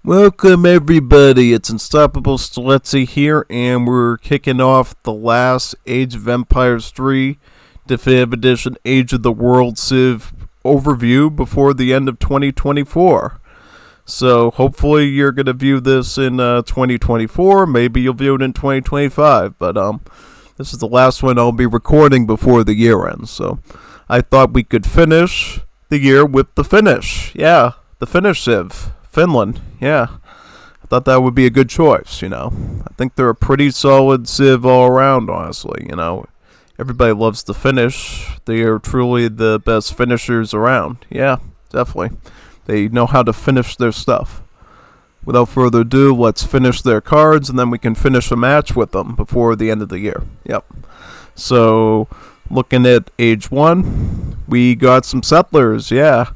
Welcome everybody, it's Unstoppable Stelezzi here, and we're kicking off the last Age of Empires 3 Definitive Edition Age of the World Civ overview before the end of 2024. So hopefully you're going to view this in 2024, maybe you'll view it in 2025, but this is the last one I'll be recording before the year ends. So I thought we could finish the year with the Finnish. Yeah, the Finnish Civ. Finland, yeah. I thought that would be a good choice, I think they're a pretty solid civ all around, honestly, Everybody loves the Finnish. They are truly the best finishers around. Yeah, definitely. They know how to finish their stuff. Without further ado, let's finish their cards, and then we can finish a match with them before the end of the year. Yep. So, looking at Age 1, we got some settlers, yeah.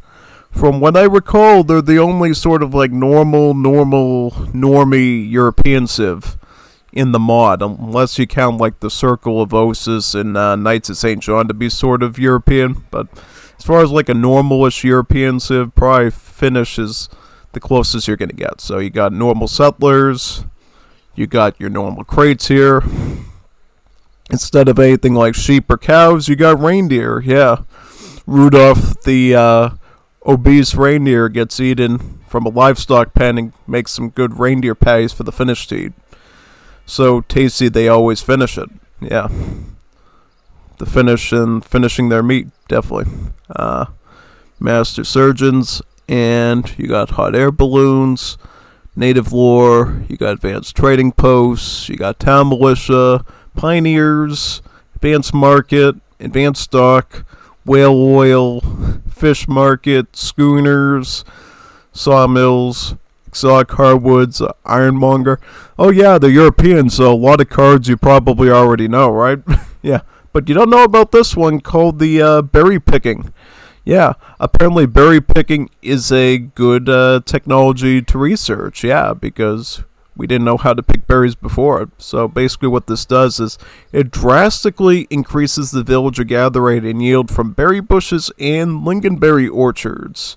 From what I recall, they're the only sort of like normie European civ in the mod, unless you count like the Circle of Osis and Knights of St. John to be sort of European. But as far as like a normalish European civ, probably Finnish is the closest you're going to get. So you got normal settlers, you got your normal crates here. Instead of anything like sheep or cows, you got reindeer, yeah. Rudolph the obese reindeer gets eaten from a livestock pen and makes some good reindeer patties for the Finnish to eat. So tasty they always finish it. Yeah. The Finnish and finishing their meat, definitely. Master surgeons, and you got hot air balloons, native lore, you got advanced trading posts, you got town militia, pioneers, advanced market, advanced stock, whale oil, fish market, schooners, sawmills, exotic hardwoods, ironmonger. Oh yeah, they're European, so a lot of cards you probably already know, right? Yeah, but you don't know about this one called the berry picking. Yeah, apparently berry picking is a good technology to research, yeah, because we didn't know how to pick berries before. So basically what this does is it drastically increases the villager gather rate and yield from berry bushes and lingonberry orchards,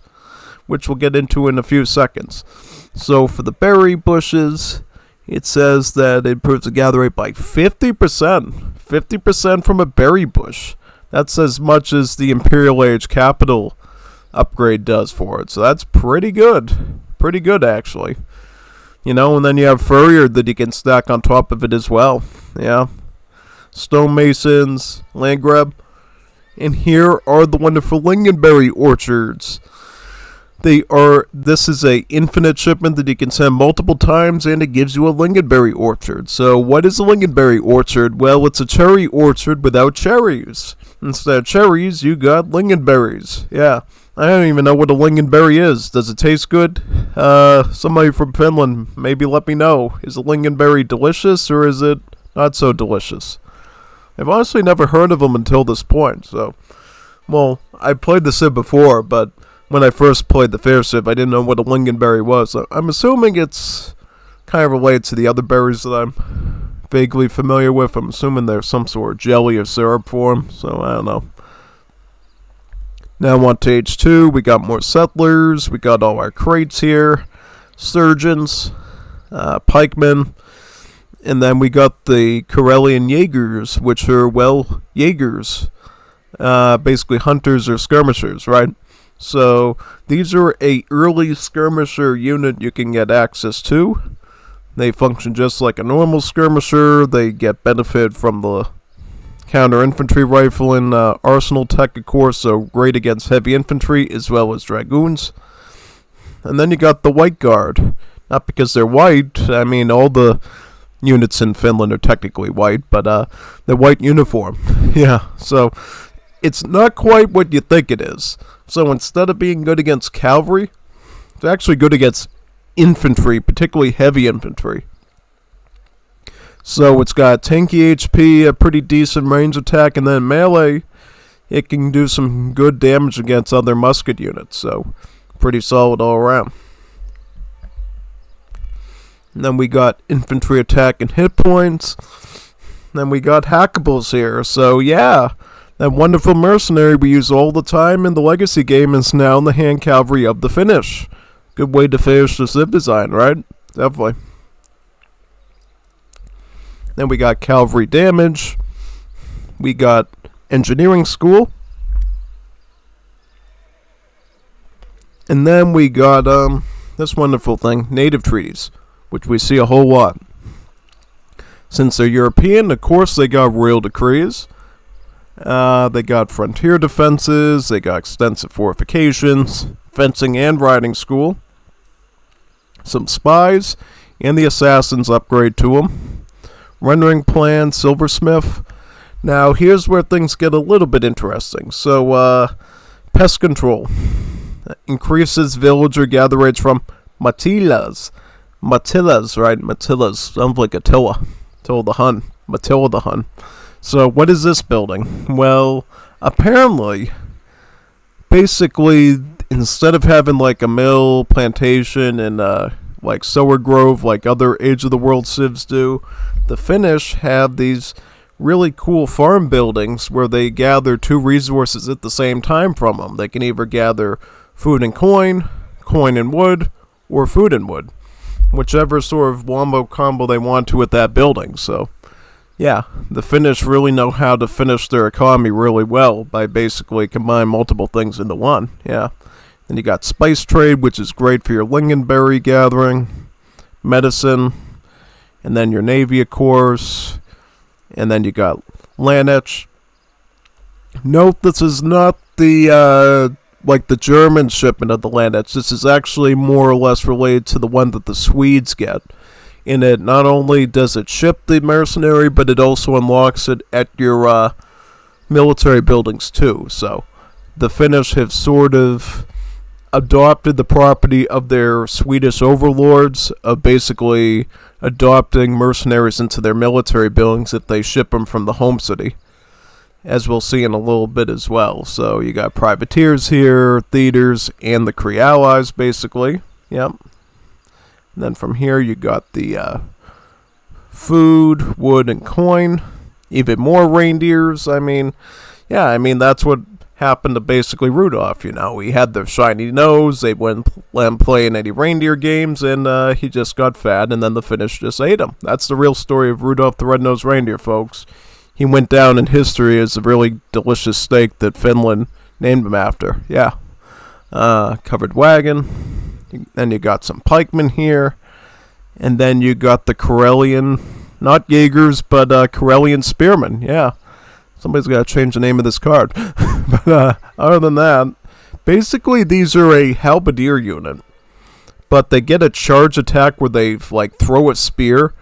which we'll get into in a few seconds. So for the berry bushes, it says that it improves the gather rate by 50%. 50% from a berry bush. That's as much as the Imperial Age capital upgrade does for it. So that's pretty good. Pretty good, actually. And then you have Furrier that you can stack on top of it as well. Yeah. Stonemasons, land grab. And here are the wonderful lingonberry orchards. This is a infinite shipment that you can send multiple times, and it gives you a lingonberry orchard. So what is a lingonberry orchard? Well, it's a cherry orchard without cherries. Instead of cherries, you got lingonberries. Yeah. I don't even know what a lingonberry is. Does it taste good? Somebody from Finland, maybe let me know. Is a lingonberry delicious, or is it not so delicious? I've honestly never heard of them until this point, so... Well, I played the Civ before, but when I first played the Fair Civ, I didn't know what a lingonberry was. So I'm assuming it's kind of related to the other berries that I'm vaguely familiar with. I'm assuming there's some sort of jelly or syrup for them, so I don't know. Now on to Age 2, we got more settlers, we got all our crates here, surgeons, pikemen, and then we got the Karelian Jaegers, which are, well, Jaegers, basically hunters or skirmishers, right? So these are a early skirmisher unit you can get access to. They function just like a normal skirmisher, they get benefit from the counter infantry rifle and arsenal tech, of course, so great against heavy infantry as well as dragoons. And then you got the White Guard. Not because they're white, I mean all the units in Finland are technically white, but they're white uniform. Yeah, so it's not quite what you think it is. So instead of being good against cavalry, it's actually good against infantry, particularly heavy infantry. So it's got tanky HP, a pretty decent range attack, and then melee, it can do some good damage against other musket units. So pretty solid all around. And then we got infantry attack and hit points. Then we got hackables here. So yeah, that wonderful mercenary we use all the time in the legacy game is now in the hand cavalry of the Finnish. Good way to finish the civ design, right? Definitely. Then we got cavalry damage. We got engineering school. And then we got this wonderful thing, native treaties, which we see a whole lot. Since they're European, of course they got royal decrees. They got frontier defenses. They got extensive fortifications, fencing and riding school. Some spies, and the assassins upgrade to them. Rendering plan, silversmith. Now here's where things get a little bit interesting. So, pest control. Increases villager gather rates from Matillas. Matillas, right? Matillas. Sounds like Attila. Attila the Hun. Matilda the Hun. So, what is this building? Well, apparently, basically, instead of having like a mill, plantation, and like sower grove like other Age of the World civs do, the Finnish have these really cool farm buildings where they gather two resources at the same time from them. They can either gather food and coin, coin and wood, or food and wood. Whichever sort of wombo combo they want to with that building. So, yeah, the Finnish really know how to finish their economy really well by basically combining multiple things into one. Yeah. Then you got spice trade, which is great for your lingonberry gathering, medicine, and then your navy, of course. And then you got Lanech. Note, this is not the like the German shipment of the Lanech. This is actually more or less related to the one that the Swedes get. In it, not only does it ship the mercenary, but it also unlocks it at your military buildings too. So the Finnish have sort of adopted the property of their Swedish overlords of basically adopting mercenaries into their military buildings if they ship them from the home city, as we'll see in a little bit as well. So you got privateers here, theaters, and the Cree allies, basically. Yep. And then from here you got the food, wood, and coin. Even more reindeers. I mean, that's what happened to basically Rudolph. He had the shiny nose. They wouldn't let him play in any reindeer games, and he just got fat, and then the Finnish just ate him. That's the real story of Rudolph the Red-Nosed Reindeer, folks. He went down in history as a really delicious steak that Finland named him after. Yeah. Covered wagon. Then you got some pikemen here. And then you got the Karelian, not Jaegers, but Karelian spearmen. Yeah. Somebody's got to change the name of this card. But other than that, basically these are a halberdier unit. But they get a charge attack where they like throw a spear.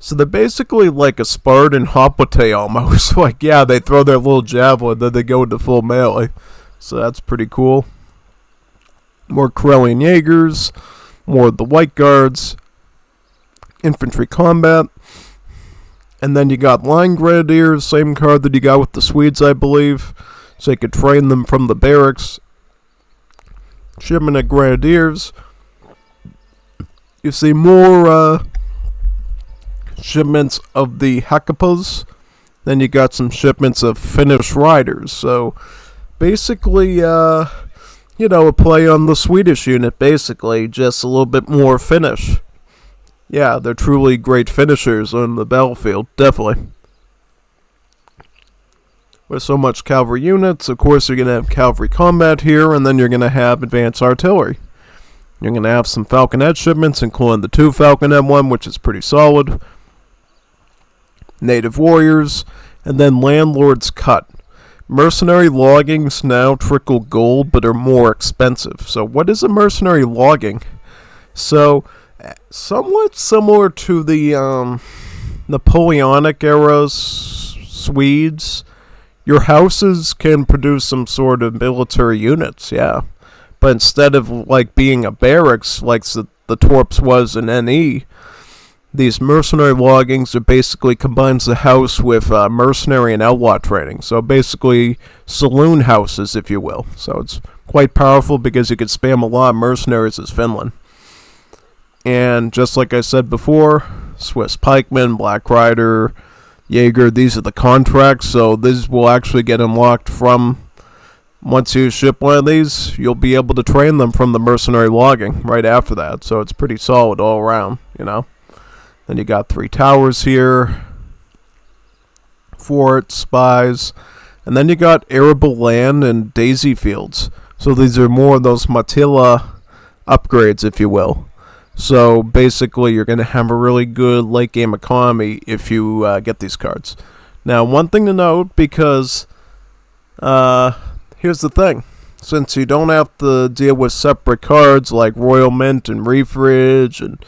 So they're basically like a Spartan hoplite almost. Like, yeah, they throw their little javelin, then they go into full melee. So that's pretty cool. More Karelian Jaegers. More of the White Guards. Infantry combat. And then you got Line Grenadiers, same card that you got with the Swedes, I believe. So you could train them from the barracks. Shipment of Grenadiers. You see more shipments of the Hakapas. Then you got some shipments of Finnish riders. So basically, a play on the Swedish unit, basically. Just a little bit more Finnish. Yeah, they're truly great finishers on the battlefield, definitely. With so much cavalry units, of course you're going to have cavalry combat here, and then you're going to have advanced artillery. You're going to have some falconet shipments, including the 2 falconet one, which is pretty solid. Native warriors, and then landlord's cut. Mercenary loggings now trickle gold, but are more expensive. So what is a mercenary logging? So somewhat similar to the Napoleonic era Swedes. Your houses can produce some sort of military units, yeah. But instead of like being a barracks like the Torps was in NE, these mercenary loggings are basically combines the house with mercenary and outlaw training. So basically saloon houses, if you will. So it's quite powerful because you could spam a lot of mercenaries as Finland. And just like I said before, Swiss pikeman, Black Rider, Jaeger, these are the contracts. So these will actually get unlocked from Once you ship one of these, you'll be able to train them from the mercenary logging right after that. So it's pretty solid all around, you know. Then you got 3 towers here, forts, spies, and then you got arable land and daisy fields. So these are more of those Matilla upgrades, if you will. So basically, you're going to have a really good late game economy if you get these cards. Now, one thing to note, because here's the thing. Since you don't have to deal with separate cards like Royal Mint and Refridge and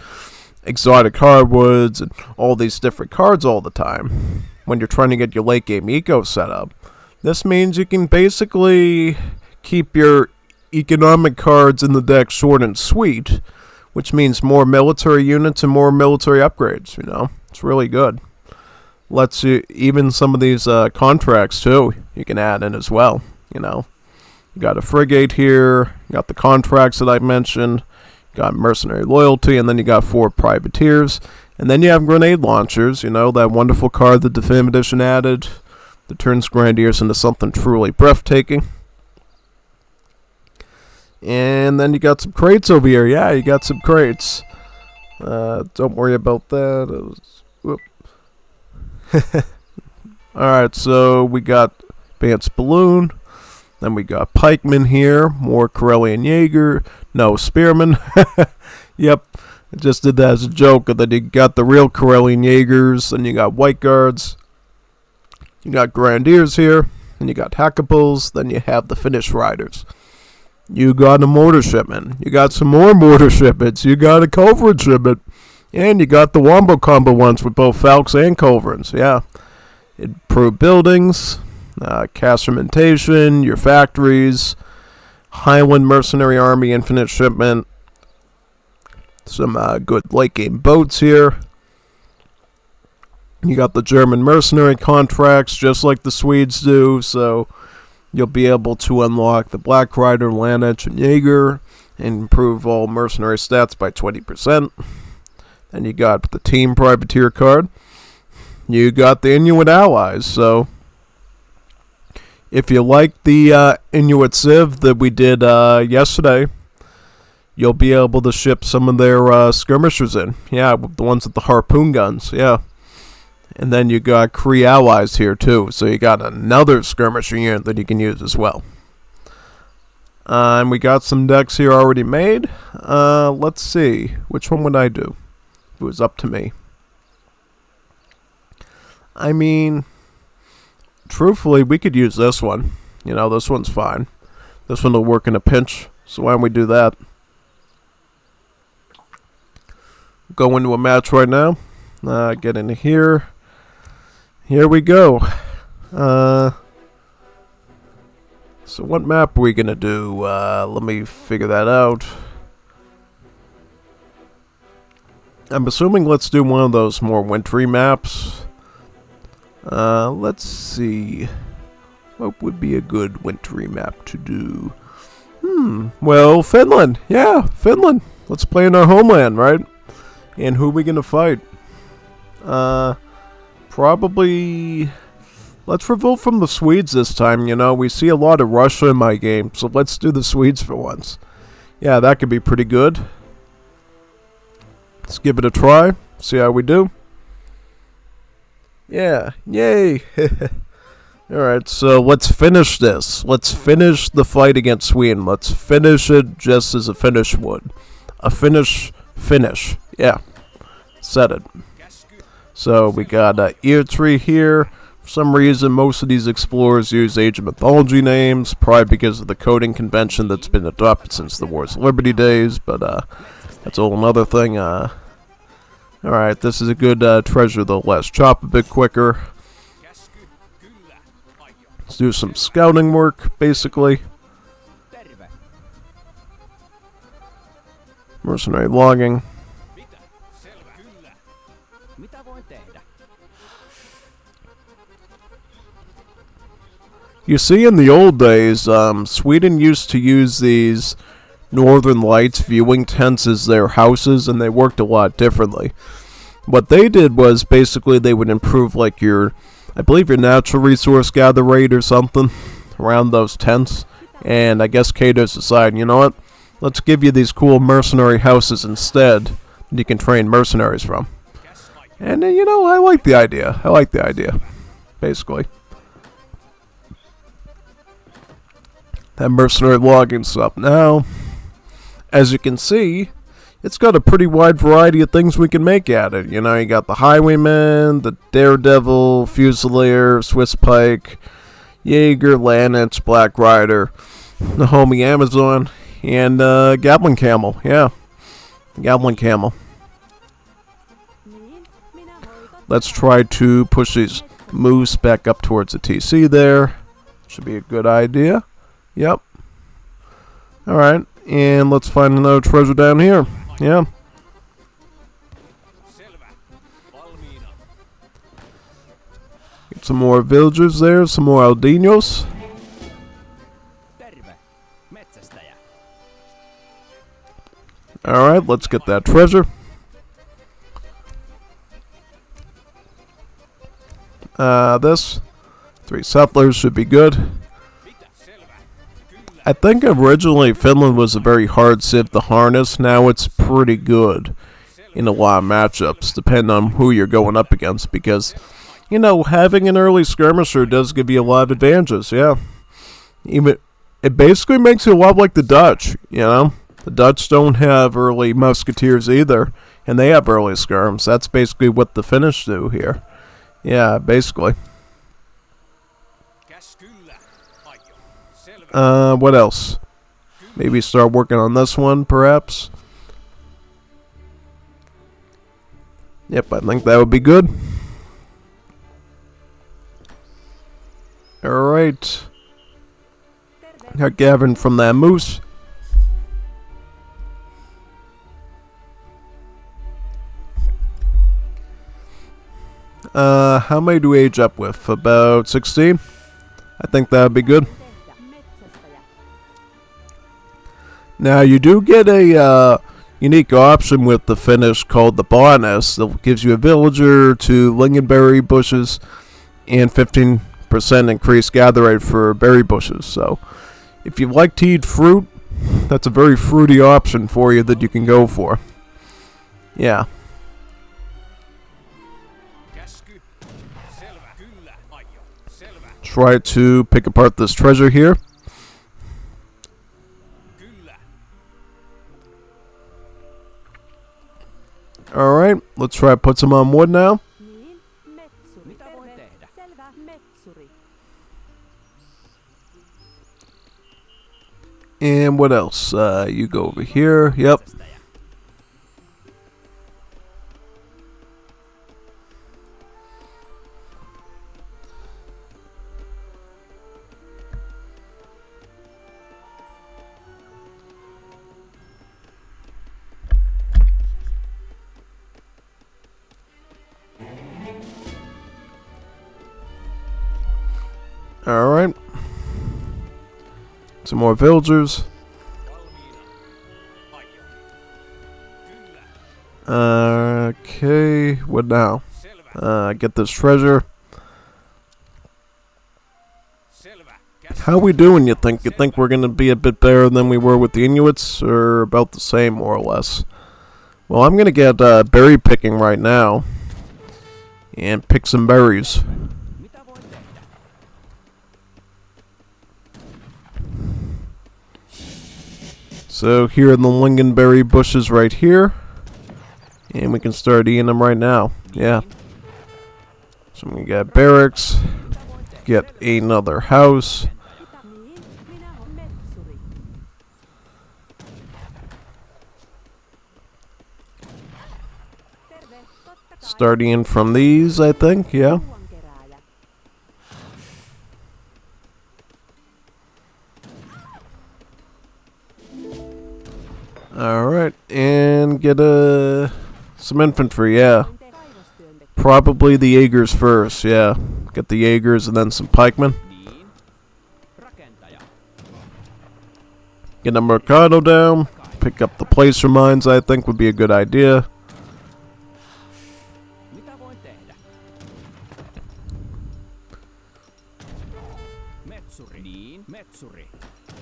exotic hardwoods and all these different cards all the time, when you're trying to get your late game eco set up, this means you can basically keep your economic cards in the deck short and sweet, which means more military units and more military upgrades, you know. It's really good. Lets you, even some of these contracts too, you can add in as well, you know. You got a frigate here, you got the contracts that I mentioned, you got mercenary loyalty, and then you got 4 privateers. And then you have grenade launchers, you know, that wonderful card the Definitive Edition added that turns grenadiers into something truly breathtaking. And then you got some crates over here. Yeah, you got some crates. Don't worry about that. Alright, so we got Advanced Balloon. Then we got Pikeman here. More Karelian Jaeger. No, Spearman. Yep, I just did that as a joke. And then you got the real Karelian Jaegers. Then you got White Guards. You got Grenadiers here. Then you got Hackables. Then you have the Finnish Riders. You got a mortar shipment. You got some more mortar shipments. You got a culverin shipment. And you got the Wombo Combo ones with both Falcons and culverins. Yeah. Improved buildings. Castermentation. Your factories. Highland Mercenary Army Infinite Shipment. Some good late game boats here. You got the German mercenary contracts just like the Swedes do. So you'll be able to unlock the Black Rider, Lanich, and Jaeger and improve all mercenary stats by 20%. Then you got the Team Privateer card. You got the Inuit allies. So if you like the Inuit Civ that we did yesterday, you'll be able to ship some of their skirmishers in. Yeah, the ones with the harpoon guns. Yeah. And then you got Cree allies here too, so you got another skirmisher unit that you can use as well. And we got some decks here already made. Let's see, which one would I do? If it was up to me. I mean, truthfully, we could use this one. You know, this one's fine. This one will work in a pinch, so why don't we do that? Go into a match right now. Get into here. Here we go. So what map are we going to do? Let me figure that out. I'm assuming let's do one of those more wintry maps. Let's see. What would be a good wintry map to do? Well, Finland. Yeah, Finland. Let's play in our homeland, right? And who are we going to fight? Probably... Let's revolt from the Swedes this time, you know. We see a lot of Russia in my game, so let's do the Swedes for once. Yeah, that could be pretty good. Let's give it a try. See how we do. Yeah, yay! Alright, so let's finish this. Let's finish the fight against Sweden. Let's finish it just as a Finnish would. A finish. Yeah, said it. So we got Ear Tree here. For some reason, most of these explorers use Age of Mythology names, probably because of the coding convention that's been adopted since the Wars of Liberty days, but that's a whole another thing. Alright, this is a good treasure though. Let's chop a bit quicker. Let's do some scouting work, basically. Mercenary logging. You see, in the old days, Sweden used to use these Northern Lights viewing tents as their houses, and they worked a lot differently. What they did was, basically, they would improve, like, I believe your natural resource gather rate or something around those tents. And I guess Cato's deciding, you know what? Let's give you these cool mercenary houses instead that you can train mercenaries from. And, you know, I like the idea. Basically. That mercenary logging stuff. Now, as you can see, it's got a pretty wide variety of things we can make at it. You know, you got the Highwayman, the Daredevil, Fusilier, Swiss Pike, Jaeger, Lanich, Black Rider, the homie Amazon, and Goblin Camel. Yeah, Goblin Camel. Let's try to push these moose back up towards the TC there. Should be a good idea. Yep. Alright, and let's find another treasure down here. Yeah. Get some more villagers there, some more Aldinos. Alright, let's get that treasure. This 3 settlers should be good. I think originally Finland was a very hard civ to harness. Now it's pretty good in a lot of matchups, depending on who you're going up against. Because, you know, having an early skirmisher does give you a lot of advantages. Yeah, even it basically makes you a lot like the Dutch. You know, the Dutch don't have early musketeers either, and they have early skirms. That's basically what the Finnish do here. Yeah, basically. What else? Maybe start working on this one, perhaps. Yep, I think that would be good. Alright. Got Gavin from that moose. How many do we age up with? About 16? I think that would be good. Now, you do get a unique option with the Finnish called the bonus that gives you a villager to lingonberry bushes and 15% increased gather rate for berry bushes. So, if you like to eat fruit, that's a very fruity option for you that you can go for. Yeah. Try to pick apart this treasure here. Alright, let's try to put some on wood now. And what else? You go over here. Yep. Alright. Some more villagers. Okay, what now? Get this treasure. How we doing, you think? You think we're going to be a bit better than we were with the Inuits, or about the same, more or less? Well, I'm going to get berry picking right now. And pick some berries. So here are the lingonberry bushes right here. And we can start eating them right now. Yeah. So we got barracks. Get another house. Start eating from these, I think. Yeah. Alright, and get some infantry, yeah. Probably the Jaegers first, yeah. Get the Jaegers and then some pikemen. Get a Mercado down. Pick up the placer mines, I think would be a good idea.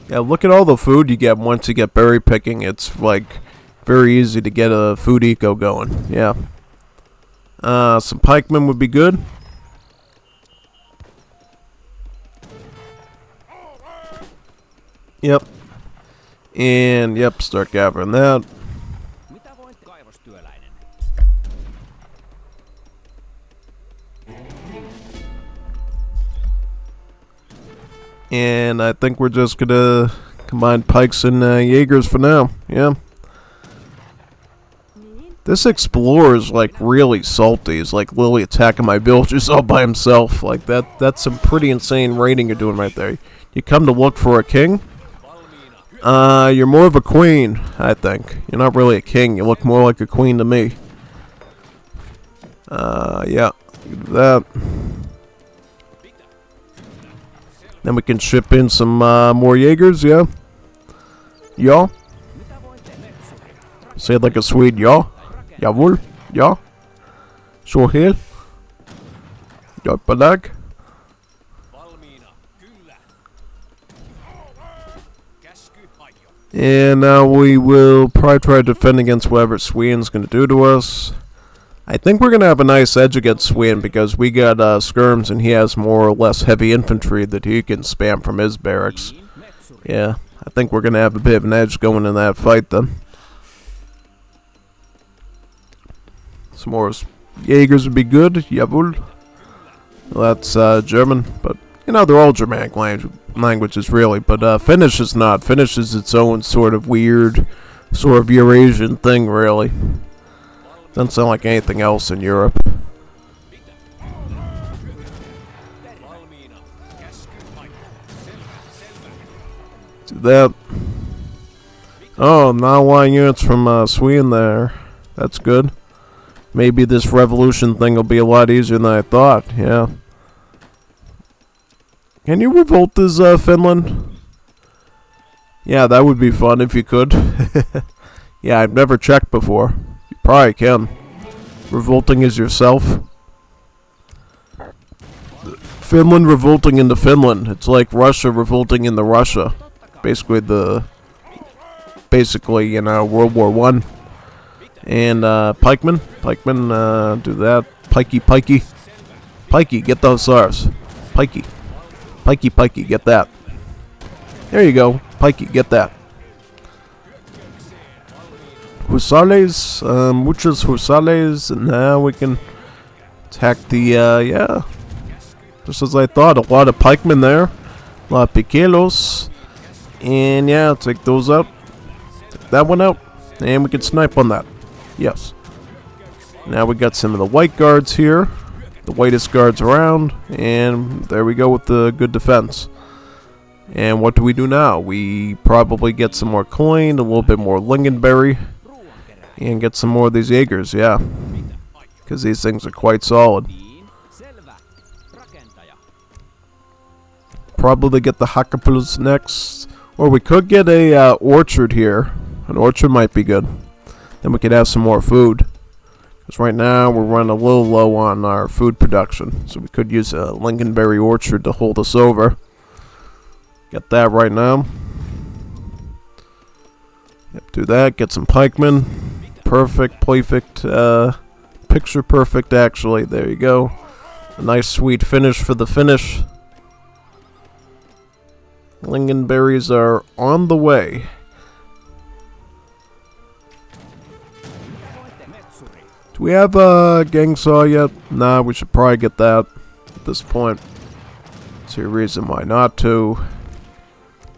Yeah, look at all the food you get once you get berry picking. It's like very easy to get a food eco going. Yeah. Some pikemen would be good. Yep. And yep, start gathering that. And I think we're just gonna combine pikes and Jaegers for now. Yeah. This explorer is like really salty. He's like literally attacking my villagers all by himself. Like that's some pretty insane raiding you're doing right there. You come to look for a king? You're more of a queen, I think. You're not really a king. You look more like a queen to me. Yeah. Do that. Then we can ship in some more Jaegers, yeah? Ja. Say it like a Swede, ja. Jawohl, ja. Så här. Jag är på väg. And now we will probably try to defend against whatever Sweden's going to do to us. I think we're going to have a nice edge against Sweden because we got skirms and he has more or less heavy infantry that he can spam from his barracks. Yeah, I think we're going to have a bit of an edge going in that fight then. Some more Jaegers would be good. Jawohl. Well, that's German, but you know, they're all Germanic languages really, but Finnish is not. Finnish is its own sort of weird, sort of Eurasian thing really. Doesn't sound like anything else in Europe. Do that. Oh, now line units from Sweden there. That's good. Maybe this revolution thing will be a lot easier than I thought. Yeah. Can you revolt as Finland? Yeah, that would be fun if you could. Yeah, I've never checked before. You probably can. Revolting as yourself. Finland revolting into Finland. It's like Russia revolting into Russia. Basically, you know, World War One. And pikeman, do that. Pikey, get those SARS. Pikey, get that. There you go, Pikey, get that. Husales, muchos husales, and now we can attack the, yeah. Just as I thought, a lot of pikemen there. A lot of piquelos. And yeah, take those out. Take that one out. And we can snipe on that. Yes. Now we got some of the white guards here. The whitest guards around. And there we go with the good defense. And what do we do now? We probably get some more coin, a little bit more lingonberry. And get some more of these Jaegers, yeah. Because these things are quite solid. Probably get the Hakkapels next. Or we could get a orchard here. An orchard might be good. Then we could have some more food. Because right now we're running a little low on our food production. So we could use a lingonberry orchard to hold us over. Get that right now. Yep, do that. Get some pikemen. Perfect. Picture perfect actually. There you go. A nice sweet finish for the Finnish. Lingonberries are on the way. Do we have a gang saw yet? Nah, we should probably get that at this point. See a reason why not to.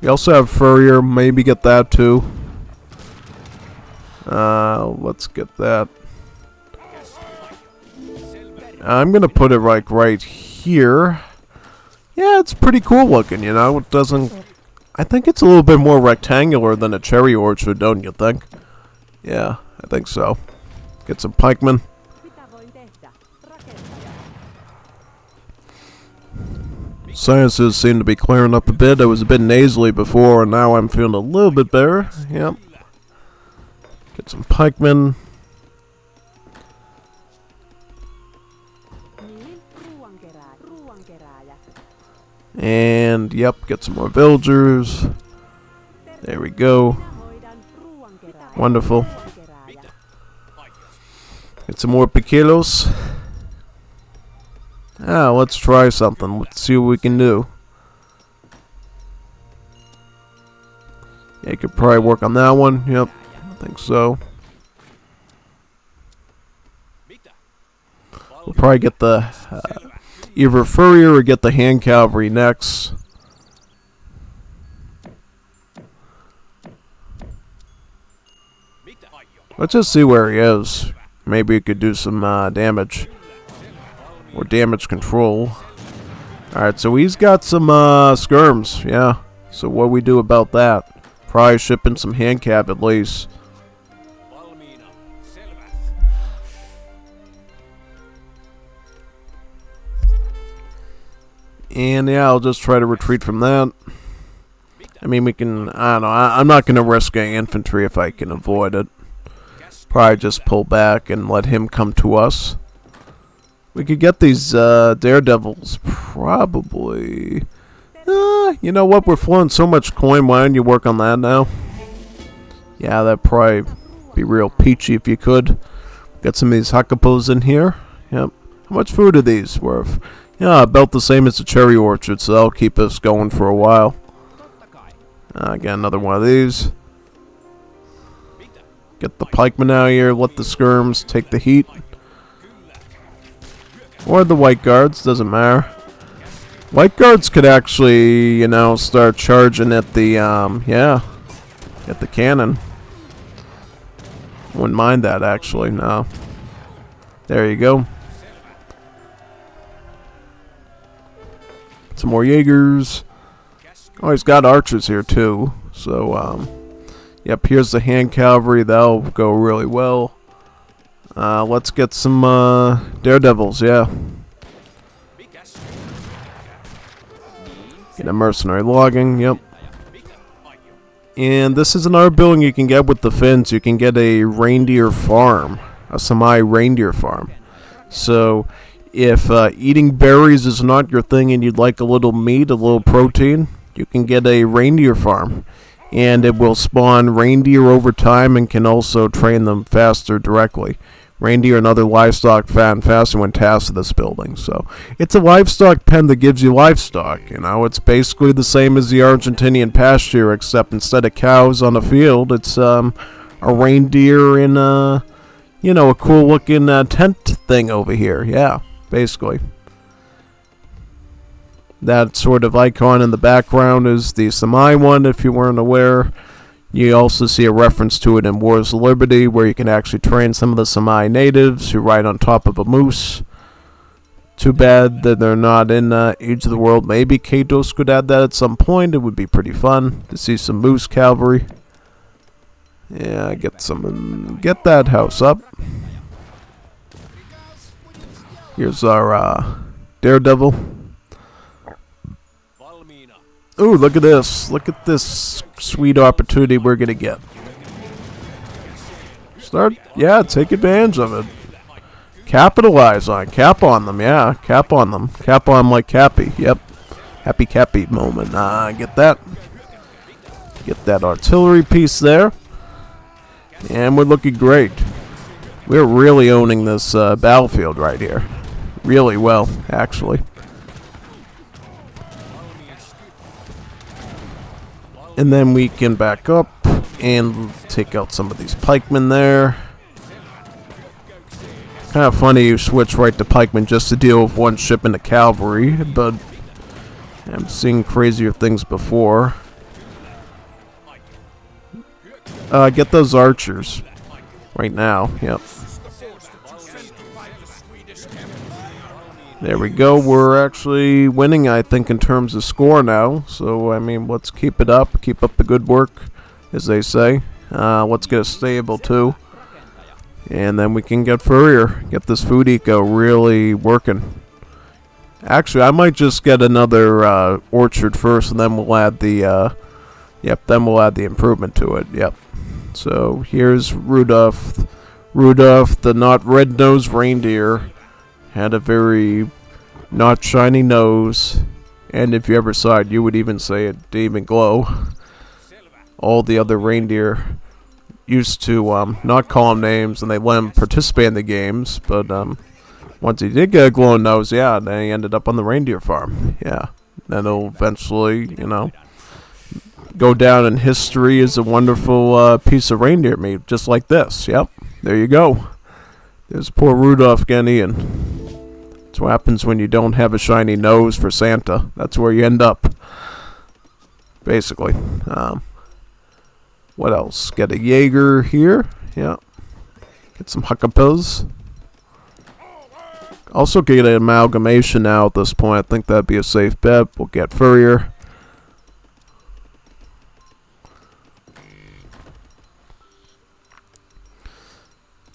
We also have furrier, maybe get that too. Let's get that. I'm gonna put it like right here. Yeah, it's pretty cool looking, you know. It doesn't. I think it's a little bit more rectangular than a cherry orchard, don't you think? Yeah, I think so. Get some pikemen. Sinuses seem to be clearing up a bit. I was a bit nasally before, and now I'm feeling a little bit better. Yep. Get some pikemen. And, yep, get some more villagers. There we go. Wonderful. Get some more piquilos. Let's try something. Let's see what we can do. Yeah, you could probably work on that one. Yep, I think so. We'll probably get the either furrier or get the hand cavalry next. Let's just see where he is. Maybe he could do some damage. Or damage control. Alright, so he's got some skirms, yeah. So what do we do about that? Probably shipping some hand cap at least. And yeah, I'll just try to retreat from that. I mean, we can, I don't know, I'm not going to risk any infantry if I can avoid it. Probably just pull back and let him come to us. We could get these daredevils, probably. You know what, we're flowing so much coin, why don't you work on that now? Yeah, that'd probably be real peachy if you could. Get some of these Hakapos in here. Yep. How much food are these worth? Yeah, about the same as the cherry orchard, so that'll keep us going for a while. Get another one of these. Get the pikeman out here, let the skirms take the heat. Or the white guards, doesn't matter. White guards could actually, you know, start charging at the, at the cannon. Wouldn't mind that, actually, no. There you go. Some more Jaegers. Oh, he's got archers here, too. So, yep, here's the hand cavalry. That'll go really well. Let's get some daredevils, yeah. Get a mercenary logging, yep. And this is another building you can get with the Finns. You can get a reindeer farm, a semi-reindeer farm. So, if eating berries is not your thing and you'd like a little meat, a little protein, you can get a reindeer farm. And it will spawn reindeer over time and can also train them faster directly. Reindeer and other livestock fatten faster when tasked to this building. So it's a livestock pen that gives you livestock. You know, it's basically the same as the Argentinian pasture, except instead of cows on the field, it's a reindeer in a, you know, a cool looking tent thing over here. Yeah, basically. That sort of icon in the background is the Samai one, if you weren't aware. You also see a reference to it in Wars of Liberty, where you can actually train some of the Samai natives who ride on top of a moose. Too bad that they're not in Age of the World. Maybe Katos could add that at some point. It would be pretty fun to see some moose cavalry. Yeah, get that house up. Here's our daredevil. Ooh, look at this. Look at this sweet opportunity we're going to get. Take advantage of it. Capitalize on it. Cap on them, yeah. Cap on them. Cap on them like Cappy. Yep. Happy Cappy moment. Get that. Get that artillery piece there. And we're looking great. We're really owning this battlefield right here. Really well, actually. And then we can back up and take out some of these pikemen there. Kind of funny you switch right to pikemen just to deal with one shipment of cavalry, but I'm seeing crazier things before. Get those archers right now. Yep. There we go. We're actually winning, I think, in terms of score now. So, I mean, let's keep it up. Keep up the good work, as they say. Let's get a stable, too. And then we can get furrier. Get this food eco really working. Actually, I might just get another orchard first, and then we'll add the... then we'll add the improvement to it. Yep. So, here's Rudolph. Rudolph, the not red-nosed reindeer. Had a very not shiny nose, and if you ever saw it, you would even say it didn't even glow. all the other reindeer used to not call him names, and they let him participate in the games. But once he did get a glowing nose, yeah, then he ended up on the reindeer farm. Yeah, then he'll eventually, go down in history as a wonderful piece of reindeer meat, just like this. Yep, there you go. There's poor Rudolph getting eaten. That's what happens when you don't have a shiny nose for Santa. That's where you end up, basically. What else? Get a Jaeger here. Yeah. Get some Huckapills. Also get an amalgamation now at this point. I think that'd be a safe bet. We'll get Furrier.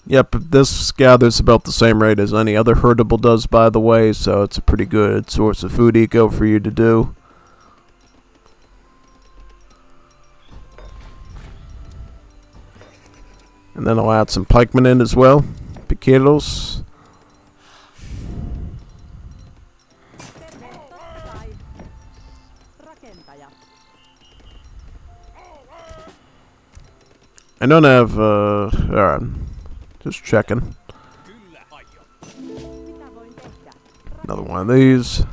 Yep, this gathers about the same rate as any other herdable does, by the way, so it's a pretty good source of food eco for you to do. And then I'll add some pikemen in as well. Piqueros. I don't have, alright. Just checking. Another one of these.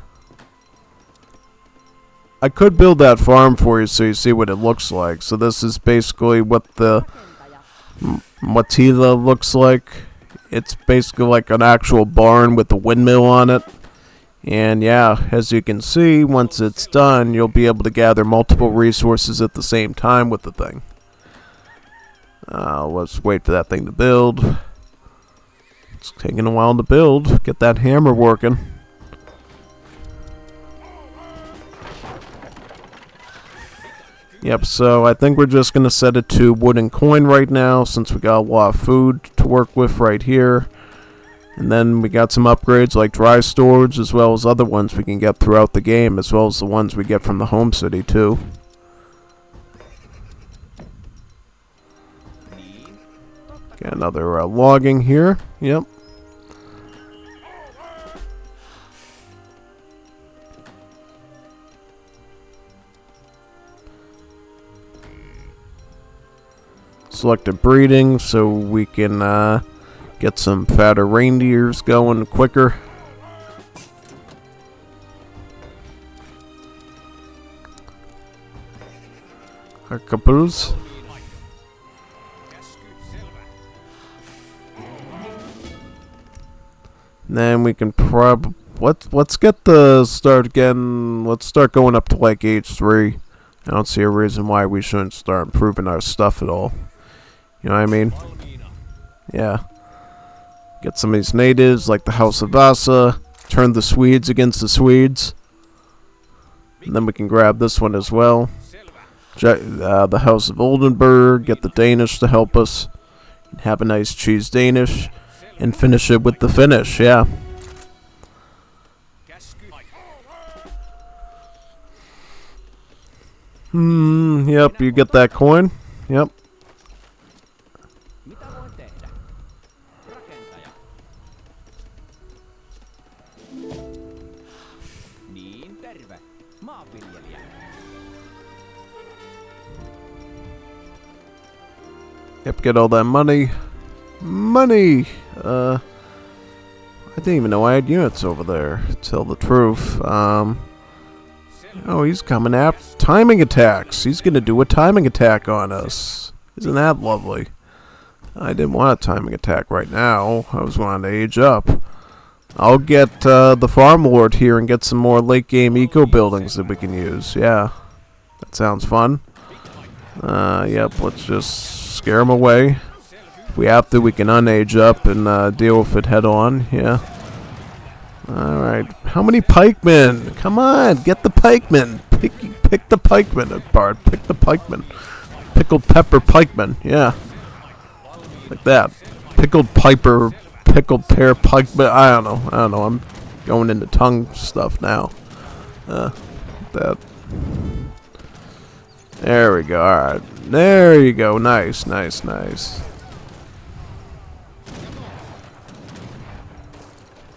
I could build that farm for you so you see what it looks like. So this is basically what the Matila looks like. It's basically like an actual barn with a windmill on it. And yeah, as you can see, once it's done, you'll be able to gather multiple resources at the same time with the thing. Let's wait for that thing to build. It's taking a while to build. Get that hammer working. Yep, so I think we're just going to set it to wooden coin right now, since we got a lot of food to work with right here. And then we got some upgrades like dry storage, as well as other ones we can get throughout the game, as well as the ones we get from the home city too. Got another logging here. Yep. Selective breeding so we can get some fatter reindeers going quicker. Caboose. Then we can let's get the start again. Let's start going up to like age 3. I don't see a reason why we shouldn't start improving our stuff at all. You know what I mean? Yeah. Get some of these natives like the House of Vasa. Turn the Swedes against the Swedes. And then we can grab this one as well. The House of Oldenburg. Get the Danish to help us. Have a nice cheese Danish. And finish it with the Finnish, yeah. Yep, you get that coin. Yep. Yep, get all that money. Money! I didn't even know I had units over there, to tell the truth. Oh, he's coming after timing attacks. He's gonna do a timing attack on us. Isn't that lovely? I didn't want a timing attack right now. I was wanting to age up. I'll get the farm lord here and get some more late game eco buildings that we can use. Yeah, that sounds fun. Yep, let's just scare him away. If we have to, we can unage up and deal with it head on. Yeah. Alright. How many pikemen? Come on, get the pikemen. Pick the pikemen apart. Pick the pikemen. Pickled pepper pikemen. Yeah. Like that. Pickled pear pikemen. I don't know. I'm going into tongue stuff now. That. There we go. Alright. There you go. Nice.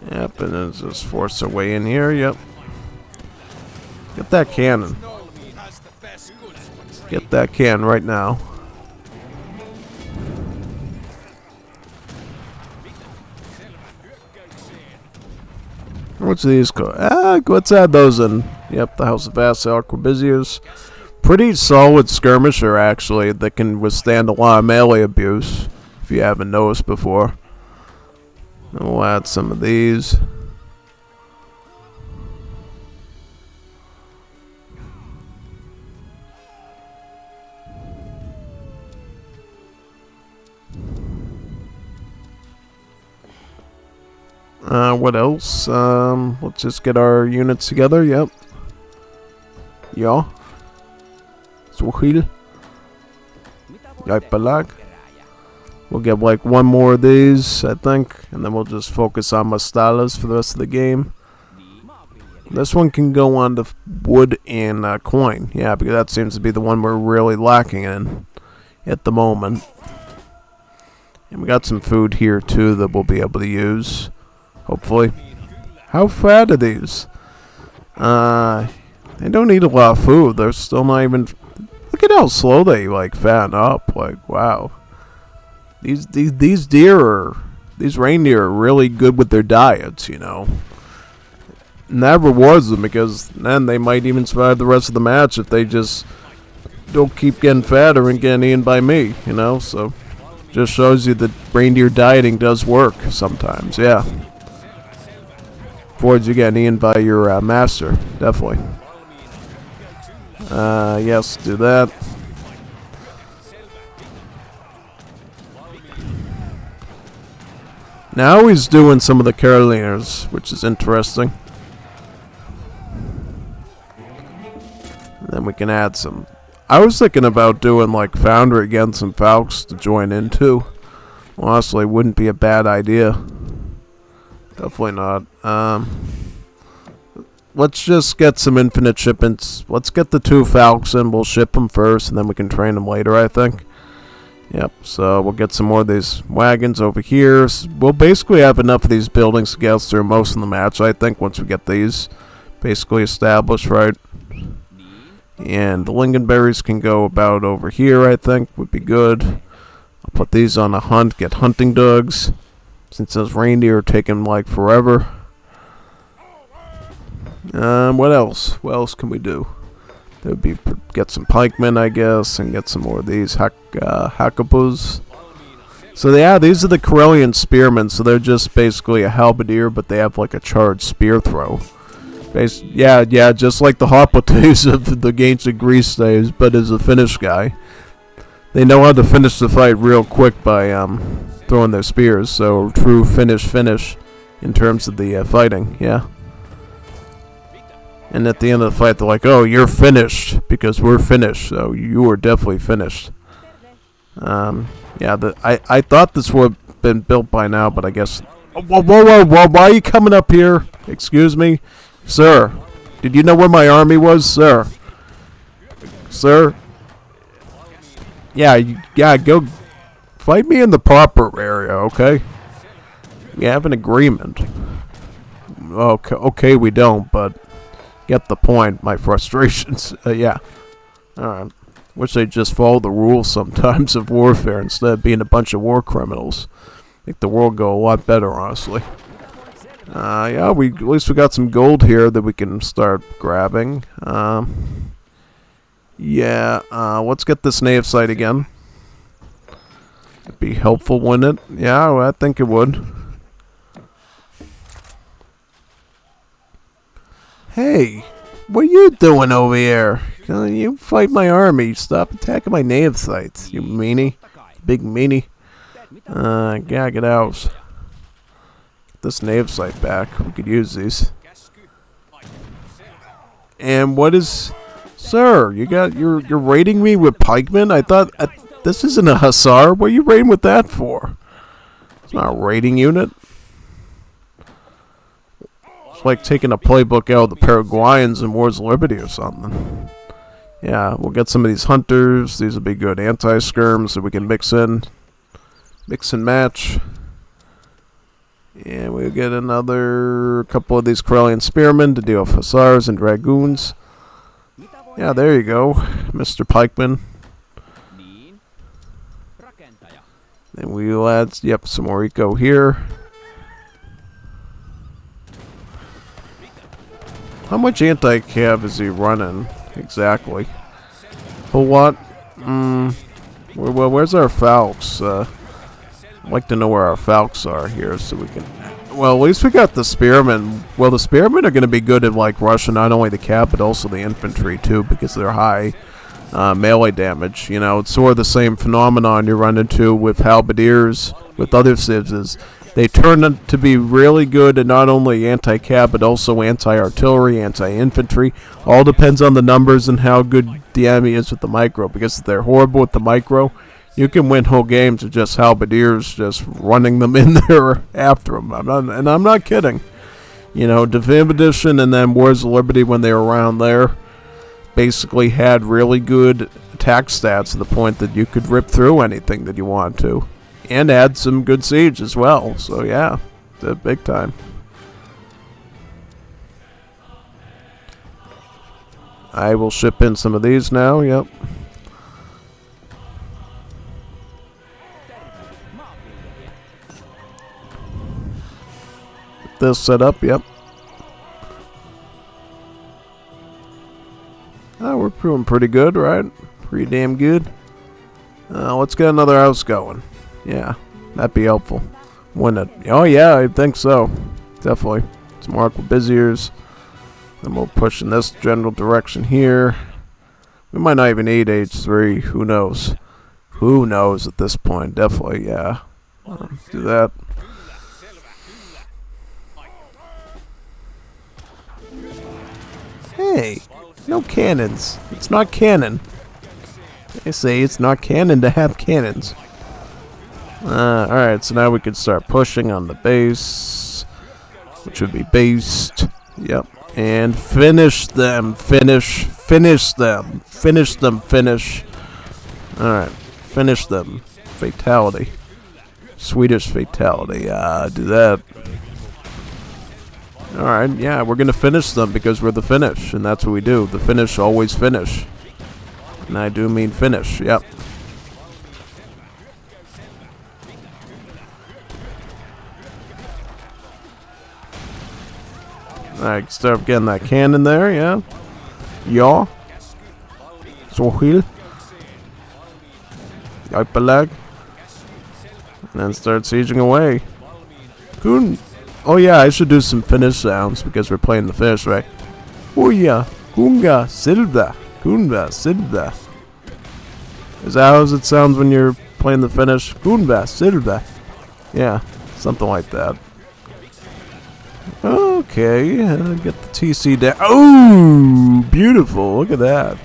Yep, and then just force our way in here. Yep. Get that cannon. Get that can right now. What's these called? Let's add those in. Yep, the House of Vassal Corbusiers. Pretty solid skirmisher, actually, that can withstand a lot of melee abuse, if you haven't noticed before. And we'll add some of these. What else? Let's just get our units together. Yep. Ja. Zwohil. Jaipalag. We'll get like one more of these, I think, and then we'll just focus on Mastalas for the rest of the game. This one can go on to wood and coin. Yeah, because that seems to be the one we're really lacking in at the moment. And we got some food here too that we'll be able to use. Hopefully. How fat are these? They don't eat a lot of food. They're still not even... Look at how slow they, like, fatten up. Like, wow. These deer are... These reindeer are really good with their diets, you know. And that rewards them because then they might even survive the rest of the match if they just don't keep getting fatter and getting eaten by me, you know. So, just shows you that reindeer dieting does work sometimes, yeah. Avoids you getting eaten by your master, definitely. Yes, do that. Now he's doing some of the Caroliners, which is interesting. And then we can add some. I was thinking about doing like Foundry again, some Falcons to join into. Honestly, wouldn't be a bad idea. Definitely not. Let's just get some infinite shipments. Let's get the 2 Falcons in. We'll ship them first, and then we can train them later, I think. Yep, so we'll get some more of these wagons over here. We'll basically have enough of these buildings to get us through most of the match, I think, once we get these basically established, right? And the lingonberries can go about over here, I think, would be good. I'll put these on a hunt, get hunting dogs. Since those reindeer are taking like forever. What else? What else can we do? There would be get some pikemen, I guess, and get some more of these hackabus. So yeah, these are the Karelian spearmen. So they're just basically a halberdier, but they have like a charged spear throw. Yeah, just like the Hoplites of the ancient Greece days, but as a Finnish guy. They know how to finish the fight real quick by throwing their spears, so true Finnish in terms of the fighting, yeah. And at the end of the fight, they're like, "Oh, you're finished because we're Finnish, so you are definitely finished." Yeah, I thought this would have been built by now, but I guess. Whoa! Why are you coming up here? Excuse me, sir. Did you know where my army was, sir? Sir. Yeah, go fight me in the proper area, okay? We have an agreement. Okay, we don't, but get the point. My frustrations. Yeah. Alright. Wish they'd just follow the rules sometimes of warfare instead of being a bunch of war criminals. Make the world go a lot better, honestly. Yeah, at least we got some gold here that we can start grabbing. Yeah, let's get this native site again. It'd be helpful, wouldn't it? Yeah, I think it would. Hey, what are you doing over here? You fight my army. Stop attacking my native sites, you meanie. Big meanie. Yeah, get out. Get this native site back. We could use these. And what is... Sir, you're raiding me with pikemen? I thought this isn't a hussar. What are you raiding with that for? It's not a raiding unit. It's like taking a playbook out of the Paraguayans in Wars of Liberty or something. Yeah, we'll get some of these hunters. These will be good anti-skirms so we can mix and match. And we'll get another couple of these Karelian spearmen to deal with hussars and dragoons. Yeah, there you go, Mr. Pikeman. And we'll add, yep, some more eco here. How much anti-cav is he running exactly? Whole lot? Well, where's our Falcons? I'd like to know where our Falcons are here so we can... Well, at least we got the Spearmen. Well, the Spearmen are going to be good at, like, rushing not only the cav, but also the infantry, too, because they're high melee damage. You know, it's sort of the same phenomenon you run into with halberdiers, with other civs. They turn out to be really good at not only anti-cav, but also anti-artillery, anti-infantry. All depends on the numbers and how good the enemy is with the micro, because if they're horrible with the micro, you can win whole games with just halberdiers just running them in there after them. I'm not kidding. You know, Definitive Edition and then Wars of Liberty, when they were around there, basically had really good attack stats to the point that you could rip through anything that you want to. And add some good siege as well. So yeah, big time. I will ship in some of these now, yep. This set up, yep. We're doing pretty good, right? Pretty damn good. Let's get another house going. Yeah, that'd be helpful. Oh yeah, I think so. Definitely. Some more Aquabiziers. Then we'll push in this general direction here. We might not even need H3. Who knows? Who knows at this point? Definitely, yeah. Do that. Hey, no cannons. It's not canon. They say it's not canon to have cannons. Alright, so now we can start pushing on the base, which would be based. Yep. And finish them. Finish them. Finish them. Alright. Finish them. Fatality. Swedish fatality. Do that. Alright, yeah, we're gonna finish them because we're the Finnish, and that's what we do. The Finnish always finish. And I do mean finish, yep. Alright, start getting that cannon there, yeah. Ja. Sohil. Ipelag. And then start sieging away. Kun. Oh yeah, I should do some Finnish sounds because we're playing the Finnish, right? Oh yeah. Kunga Silva. Kunva Silva. Is that how it sounds when you're playing the Finnish? Kunva Silva. Yeah, something like that. Okay, get the TC down. Oh, beautiful. Look at that.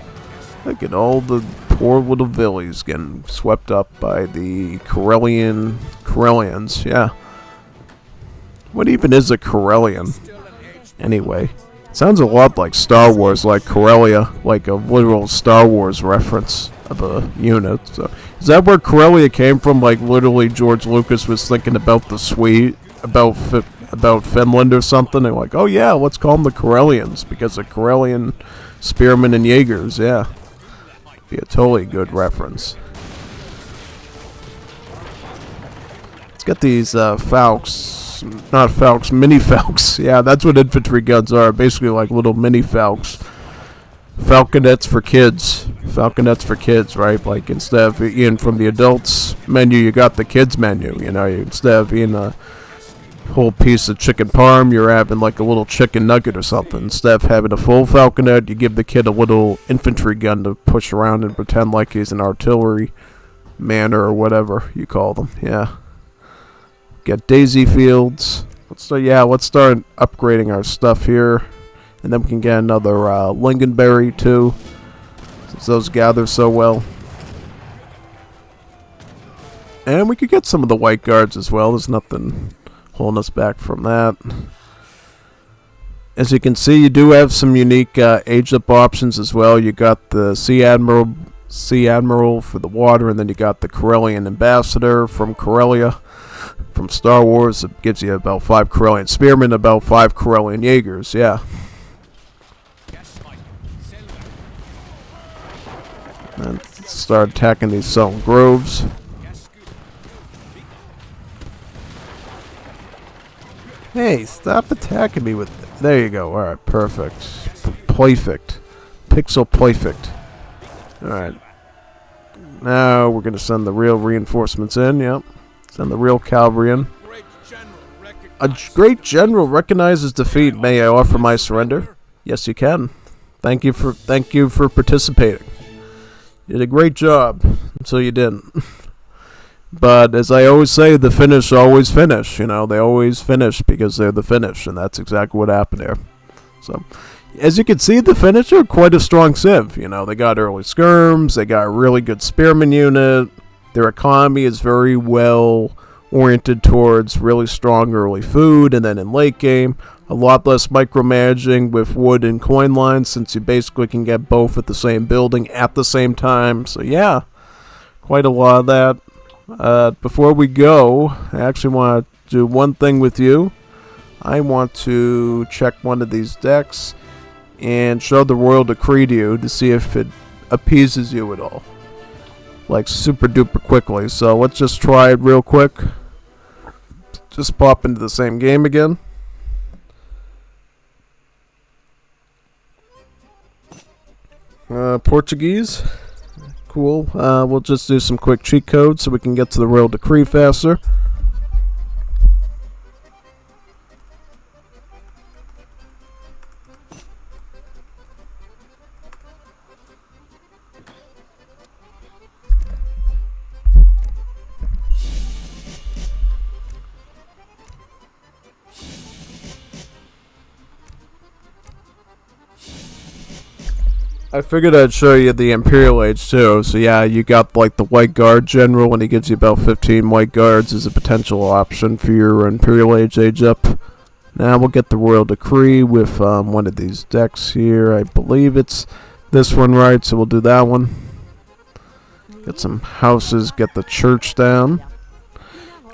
Look at all the poor little villies getting swept up by the Karelians. Yeah. What even is a Karelian? Anyway, it sounds a lot like Star Wars, like Karelia, like a literal Star Wars reference of a unit. So, is that where Karelia came from? Like, literally, George Lucas was thinking about the about Finland or something, and like, oh yeah, let's call them the Karelians because of Karelian spearmen and Jaegers. Yeah, be a totally good reference. Let's get these Falcons. Not Falcons, mini Falcons. Yeah, that's what infantry guns are. Basically like little mini Falcons. Falconets for kids. Falconets for kids, right? Like instead of eating from the adults menu, you got the kids menu. You know, instead of eating a whole piece of chicken parm, you're having like a little chicken nugget or something. Instead of having a full falconet, you give the kid a little infantry gun to push around and pretend like he's an artillery man or whatever you call them. Yeah. Get daisy fields. Let's start upgrading our stuff here, and then we can get another lingonberry too, since those gather so well. And we could get some of the white guards as well. There's nothing holding us back from that. As you can see, you do have some unique age-up options as well. You got the Sea Admiral for the water, and then you got the Karelian Ambassador from Karelia. From Star Wars, it gives you about 5 Karelian Spearmen, about 5 Karelian Jaegers, yeah. start attacking these stone groves. Hey, stop attacking me with... There you go. Alright, perfect. Perfect. Pixel perfect. Alright. Now we're going to send the real reinforcements in. Yep. Send the real cavalry in. A great general recognizes defeat. May I offer my surrender? Yes, you can. Thank you for participating. You did a great job until you didn't. But as I always say, the Finnish always finish. You know, they always finish because they're the Finnish, and that's exactly what happened there. So, as you can see, the Finnish are quite a strong civ. You know, they got early skirms, they got a really good spearman unit. Their economy is very well oriented towards really strong early food, and then in late game, a lot less micromanaging with wood and coin lines, since you basically can get both at the same building at the same time. So yeah, quite a lot of that. Before we go, I actually want to do one thing with you. I want to check one of these decks and show the royal decree to you to see if it appeases you at all, like super duper quickly. So let's just try it real quick. Just pop into the same game again. Portuguese. Cool. We'll just do some quick cheat codes so we can get to the royal decree faster. I figured I'd show you the Imperial Age too. So yeah, you got like the White Guard General, and he gives you about 15 White Guards as a potential option for your Imperial Age up. Now we'll get the Royal Decree with one of these decks here. I believe it's this one, right? So we'll do that one. Get some houses, get the church down.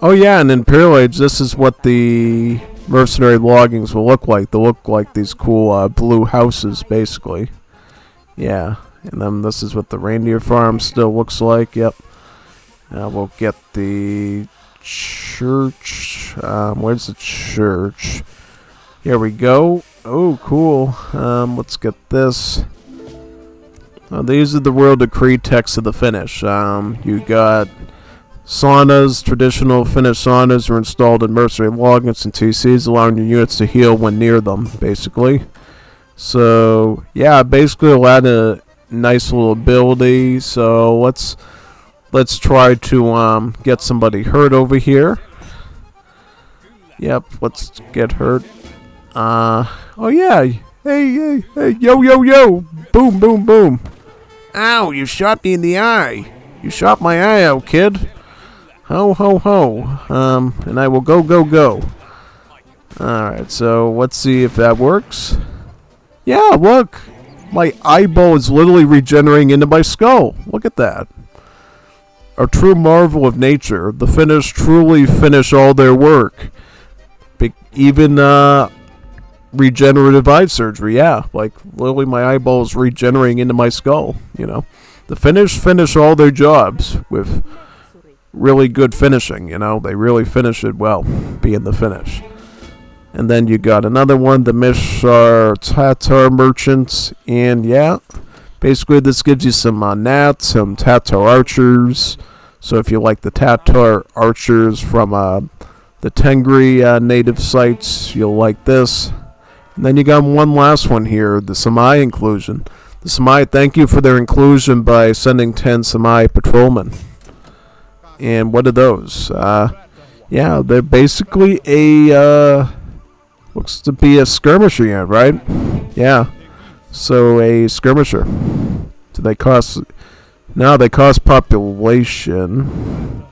Oh yeah, and in Imperial Age, this is what the mercenary loggings will look like. They'll look like these cool blue houses, basically. Yeah, and then this is what the reindeer farm still looks like. Yep. We'll get the church. Where's the church? Here we go. Oh, cool. Let's get this. These are the royal decree texts of the Finnish. You got saunas. Traditional Finnish saunas are installed in mercenary loggings and TCs, allowing your units to heal when near them, basically. So yeah, basically a lot of nice little ability. So let's try to get somebody hurt over here. Yep, let's get hurt. Oh yeah, hey, yo, boom, boom, boom. Ow, you shot me in the eye. You shot my eye out, kid. Ho, ho, ho. And I will go. Alright, so let's see if that works. Yeah, look. My eyeball is literally regenerating into my skull. Look at that. A true marvel of nature. The Finnish truly finish all their work. Even regenerative eye surgery, yeah. Like, literally my eyeball is regenerating into my skull, you know. The Finnish finish all their jobs with really good finishing, you know. They really finish it well, being the Finnish. And then you got another one, the Mishar Tatar merchants, and yeah, basically this gives you some Nats, some Tatar archers. So if you like the Tatar archers from the Tengri native sites, you'll like this. And then you got one last one here, the Samai inclusion. The Samai, thank you for their inclusion by sending 10 Samai patrolmen. And what are those? Yeah, they're basically a looks to be a skirmisher unit, right? Yeah. So a skirmisher. Do they cost... No, they cost population.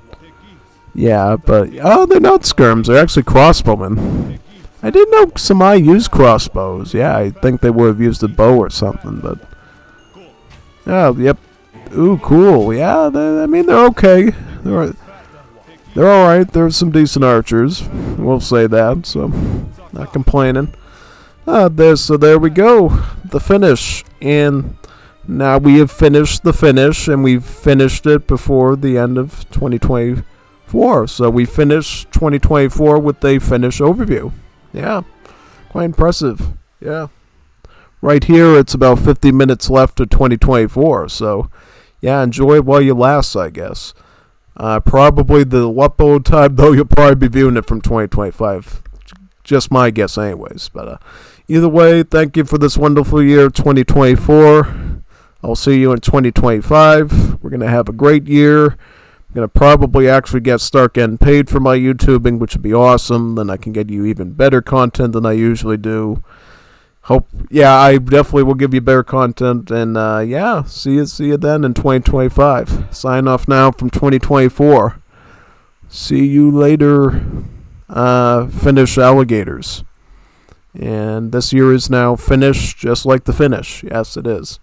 Yeah, but... Oh, they're not skirms. They're actually crossbowmen. I didn't know Samai used crossbows. Yeah, I think they would have used a bow or something, but... Oh, yep. Ooh, cool. Yeah, I mean, they're okay. They're alright. There's some decent archers. We'll say that, so... Not complaining. So there we go. The Finnish. And Now we have finished the finish, and we've finished it before the end of 2024. So we finished 2024 with a Finnish overview. Yeah, quite impressive. Yeah. Right here, it's about 50 minutes left of 2024. So, yeah, enjoy it while you last, I guess. Probably the upload time, though, you'll probably be viewing it from 2025. Just my guess, anyways. But either way, thank you for this wonderful year, 2024. I'll see you in 2025. We're going to have a great year. I'm going to probably actually start getting paid for my YouTubing, which would be awesome. Then I can get you even better content than I usually do. I definitely will give you better content. And see you then in 2025. Sign off now from 2024. See you later, Finnish alligators. And this year is now Finnish, just like the Finnish. Yes, it is.